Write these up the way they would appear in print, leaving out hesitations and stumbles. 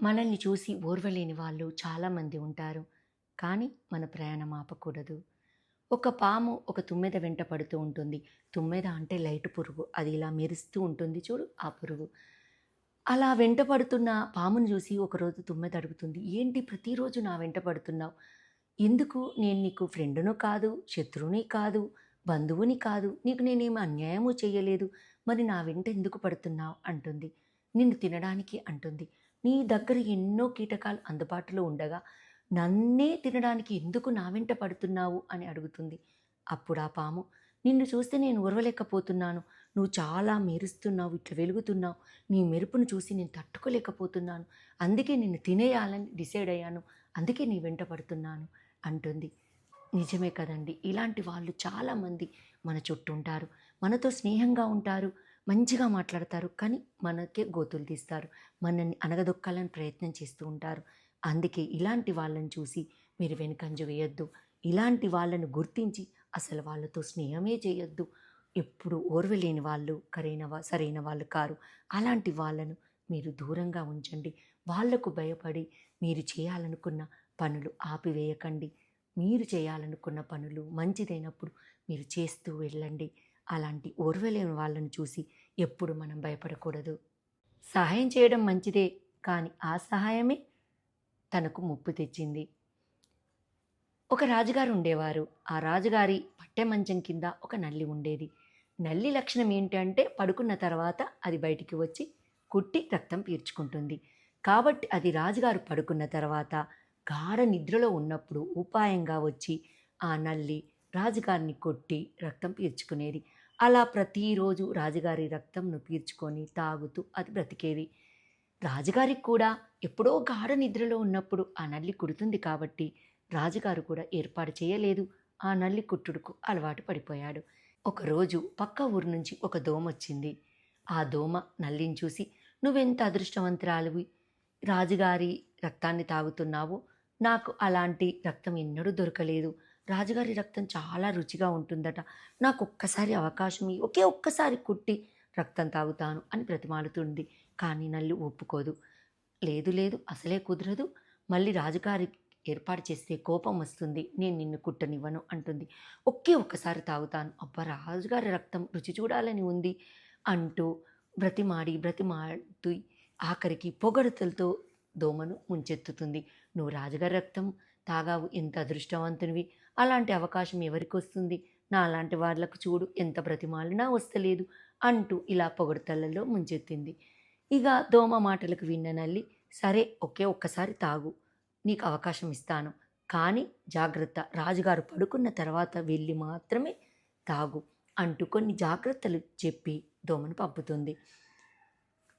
మనల్ని చూసి ఓర్వలేని వాళ్ళు చాలామంది ఉంటారు. కానీ మన ప్రయాణం ఆపకూడదు. ఒక పాము ఒక తుమ్మెద వెంట పడుతూ ఉంటుంది. తుమ్మెద అంటే లైట్ పురుగు. అది ఇలా మెరుస్తూ ఉంటుంది చూడు ఆ పురుగు. అలా వెంట పడుతున్న పాముని చూసి ఒకరోజు తుమ్మెద అడుగుతుంది. "ఏంటి ప్రతిరోజు నా వెంట పడుతున్నావు? ఎందుకు? నేను నీకు ఫ్రెండును కాదు, శత్రువుని కాదు, బంధువుని కాదు. నీకు నేనేమి అన్యాయము చేయలేదు. మరి నా వెంట ఎందుకు పడుతున్నావు?" అంటుంది. "నిన్ను తినడానికి" అంటుంది. "నీ దగ్గర ఎన్నో కీటకాలు అందుబాటులో ఉండగా నన్నే తినడానికి ఎందుకు నా వెంట పడుతున్నావు?" అని అడుగుతుంది. అప్పుడు ఆ పాము, "నిన్ను చూస్తే నేను ఓర్వలేకపోతున్నాను. నువ్వు చాలా మెరుస్తున్నావు, ఇట్లా వెలుగుతున్నావు. నీ మెరుపును చూసి నేను తట్టుకోలేకపోతున్నాను. అందుకే నిన్ను తినేయాలని డిసైడ్ అయ్యాను. అందుకే నీ వెంట పడుతున్నాను" అంటుంది. నిజమే కదండి. ఇలాంటి వాళ్ళు చాలామంది మన చుట్టూ ఉంటారు. మనతో స్నేహంగా ఉంటారు, మంచిగా మాట్లాడతారు. కానీ మనకే గోతులు తీస్తారు. మనల్ని అణగదొక్కాలని ప్రయత్నం చేస్తూ ఉంటారు. అందుకే ఇలాంటి వాళ్ళని చూసి మీరు వెనుకంజ వేయొద్దు. ఇలాంటి వాళ్ళను గుర్తించి అసలు వాళ్ళతో స్నేహమే చేయొద్దు. ఎప్పుడు ఓర్వలేని వాళ్ళు సరైన వాళ్ళు కారు. అలాంటి వాళ్ళను మీరు దూరంగా ఉంచండి. వాళ్లకు భయపడి మీరు చేయాలనుకున్న పనులు ఆపివేయకండి. మీరు చేయాలనుకున్న పనులు మంచిదైనప్పుడు మీరు చేస్తూ వెళ్ళండి. అలాంటి ఓర్వలేని వాళ్ళను చూసి ఎప్పుడు మనం భయపడకూడదు. సహాయం చేయడం మంచిదే, కానీ ఆ సహాయమే తనకు ముప్పు తెచ్చింది. ఒక రాజుగారు ఉండేవారు. ఆ రాజుగారి పట్టె మంచం కింద ఒక నల్లి ఉండేది. నల్లి లక్షణం ఏంటంటే పడుకున్న తర్వాత అది బయటికి వచ్చి కుట్టి రక్తం పీల్చుకుంటుంది. కాబట్టి అది రాజుగారు పడుకున్న తర్వాత గాఢ నిద్రలో ఉన్నప్పుడు ఉపాయంగా వచ్చి ఆ నల్లి రాజుగారిని కొట్టి రక్తం పీల్చుకునేది. అలా ప్రతిరోజు రాజుగారి రక్తంను పీల్చుకొని తాగుతూ అది బ్రతికేది. రాజుగారికి కూడా ఎప్పుడో గాఢ నిద్రలో ఉన్నప్పుడు ఆ నల్లి కుడుతుంది కాబట్టి రాజుగారు కూడా ఏర్పాటు చేయలేదు. ఆ నల్లి కుట్టుడుకు అలవాటు పడిపోయాడు. ఒకరోజు పక్క ఊరు నుంచి ఒక దోమ వచ్చింది. ఆ దోమ నల్లిని చూసి, "నువ్వెంత అదృష్టవంతురాలివి, రాజుగారి రక్తాన్ని తాగుతున్నావు. నాకు అలాంటి రక్తం ఎన్నడూ దొరకలేదు. రాజుగారి రక్తం చాలా రుచిగా ఉంటుందట. నాకొక్కసారి అవకాశం ఇయ్యి. ఒకే ఒక్కసారి కుట్టి రక్తం తాగుతాను" అని బ్రతిమాలుతుంది. కానీ నల్లి ఒప్పుకోదు. "లేదు లేదు, అసలే కుదరదు. మళ్ళీ రాజుగారి ఏర్పాటు చేస్తే కోపం వస్తుంది. నేను నిన్ను కుట్టనివ్వను" అంటుంది. "ఒకే ఒక్కసారి తాగుతాను. అబ్బా! రాజుగారి రక్తం రుచి చూడాలని ఉంది" అంటూ బ్రతిమాడుతూ ఆఖరికి పొగడ్తలతో దోమను ముంచెత్తుతుంది. "నువ్వు రాజుగారి రక్తం తాగావు, ఎంత అదృష్టవంతునివి. అలాంటి అవకాశం ఎవరికొస్తుంది? నాలాంటి వాళ్ళకు చూడు ఎంత బ్రతిమాలినా వస్తలేదు" అంటూ ఇలా పొగడ్తలలో ముంచెత్తింది. ఇక దోమ మాటలకు విన్న నల్లి, "సరే, ఒకే ఒక్కసారి తాగు. నీకు అవకాశం ఇస్తాను. కానీ జాగ్రత్త, రాజుగారు పడుకున్న తర్వాత వెళ్ళి మాత్రమే తాగు" అంటూ కొన్ని జాగ్రత్తలు చెప్పి దోమను పంపుతుంది.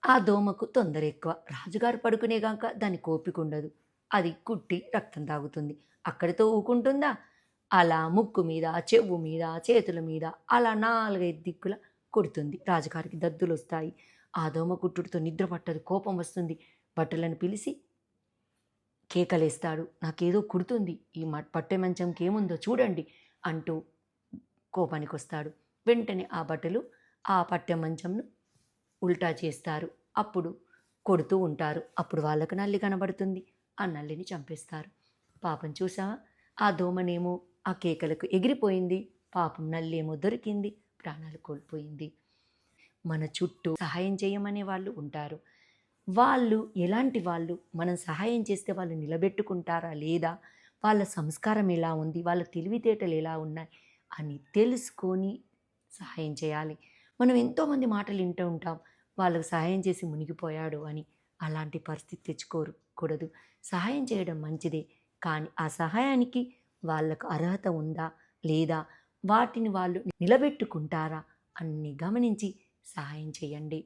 ఆ దోమకు తొందర ఎక్కువ. రాజుగారు పడుకునేగాక దానికి ఓపికుండదు. అది కుట్టి రక్తం తాగుతుంది. అక్కడితో ఊకుంటుందా? అలా ముక్కు మీద, చెవు మీద, చేతుల మీద అలా 4, 5 దిక్కుల కొడుతుంది. రాజుగారికి దద్దులొస్తాయి. ఆ దోమ కుట్టుడితో నిద్ర పట్టదు. కోపం వస్తుంది. భటులను పిలిచి కేకలేస్తాడు. "నాకేదో కుడుతుంది. ఈ పట్టె మంచంకేముందో చూడండి" అంటూ కోపానికొస్తాడు. వెంటనే ఆ భటులు ఆ పట్టె మంచంను ఉల్టా చేస్తారు. అప్పుడు కొడుతూ ఉంటారు. అప్పుడు వాళ్ళకు నల్లి కనబడుతుంది. ఆ నల్లిని చంపేస్తారు. పాపం చూసావా? ఆ దోమనేమో ఆ కేకలకు ఎగిరిపోయింది. పాపం నల్లేమో దొరికింది. ప్రాణాలు కోల్పోయింది. మన చుట్టూ సహాయం చేయమనే వాళ్ళు ఉంటారు. వాళ్ళు ఎలాంటి వాళ్ళు? మనం సహాయం చేస్తే వాళ్ళు నిలబెట్టుకుంటారా లేదా? వాళ్ళ సంస్కారం ఎలా ఉంది? వాళ్ళ తెలివితేటలు ఎలా ఉన్నాయి? అని తెలుసుకొని సహాయం చేయాలి. మనం ఎంతోమంది మాటలు వింటూ ఉంటాం. వాళ్ళకు సహాయం చేసి మునిగిపోయాడు అని. అలాంటి పరిస్థితి తెచ్చుకోకూడదు. సహాయం చేయడం మంచిదే. కానీ ఆ సహాయానికి వాళ్ళకు అర్హత ఉందా? లేదా? వాటిని వాళ్ళు నిలబెట్టుకుంటారా? అన్ని గమనించి సహాయం చేయండి.